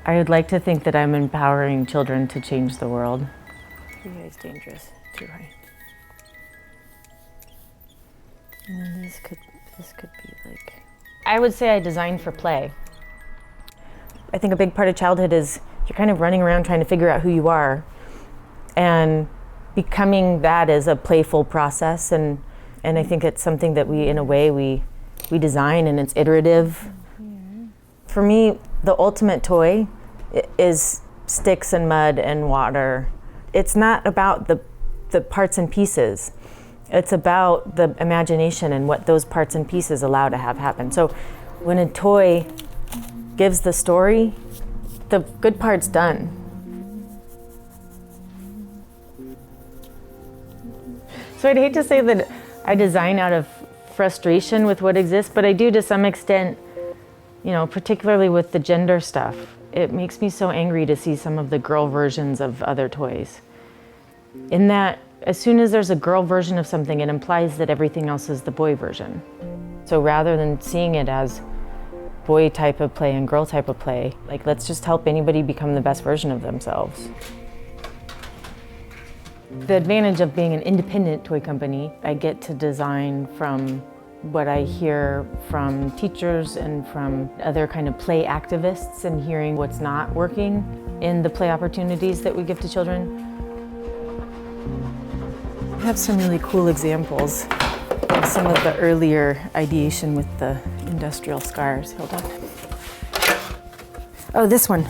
I would like to think that I'm empowering children to change the world. Yeah, it's dangerous, too high. And this could be like... I would say I design for play. I think a big part of childhood is you're kind of running around trying to figure out who you are, and becoming that is a playful process, and I think it's something that we, in a way, we design, and it's iterative. For me, the ultimate toy is sticks and mud and water. It's not about the parts and pieces. It's about the imagination and what those parts and pieces allow to have happen. So when a toy gives the story, the good part's done. So I'd hate to say that I design out of frustration with what exists, but I do to some extent, you know, particularly with the gender stuff. It makes me so angry to see some of the girl versions of other toys. In that, as soon as there's a girl version of something, it implies that everything else is the boy version. So rather than seeing it as boy type of play and girl type of play, like, let's just help anybody become the best version of themselves. The advantage of being an independent toy company, I get to design from what I hear from teachers and from other kind of play activists, and hearing what's not working in the play opportunities that we give to children. I have some really cool examples of some of the earlier ideation with the industrial scars. Hold on. Oh, this one.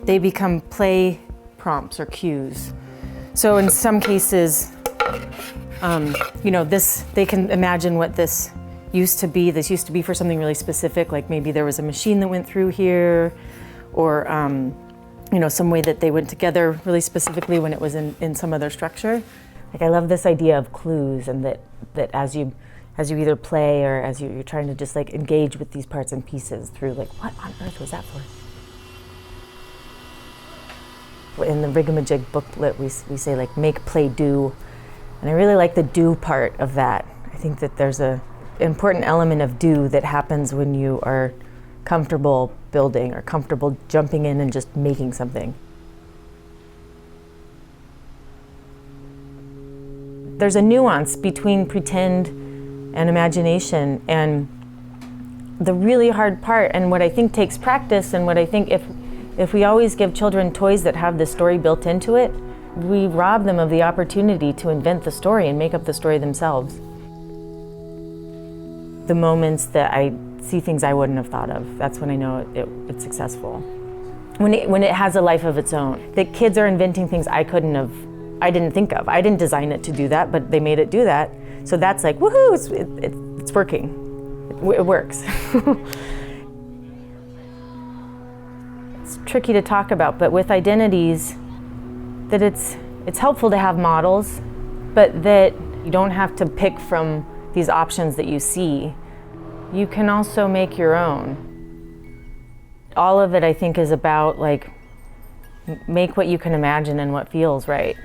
They become play prompts or cues. So in some cases, you know, they can imagine what this used to be. This used to be for something really specific, like maybe there was a machine that went through here, or you know, some way that they went together really specifically when it was in some other structure. Like, I love this idea of clues, and that as you either play or as you're trying to just like engage with these parts and pieces through, like, what on earth was that for? In the Rigamajig booklet, we say, like, make, play, do. And I really like the do part of that. I think that there's an important element of do that happens when you are comfortable building or comfortable jumping in and just making something. There's a nuance between pretend and imagination, and the really hard part, and what I think takes practice, and what I think if we always give children toys that have the story built into it, we rob them of the opportunity to invent the story and make up the story themselves. The moments that I see things I wouldn't have thought of, that's when I know it's successful. When it has a life of its own. That kids are inventing things I didn't think of. I didn't design it to do that, but they made it do that. So that's like, woohoo, it's working. It works. It's tricky to talk about, but with identities, that it's helpful to have models, but that you don't have to pick from these options that you see. You can also make your own. All of it, I think, is about, like, make what you can imagine and what feels right.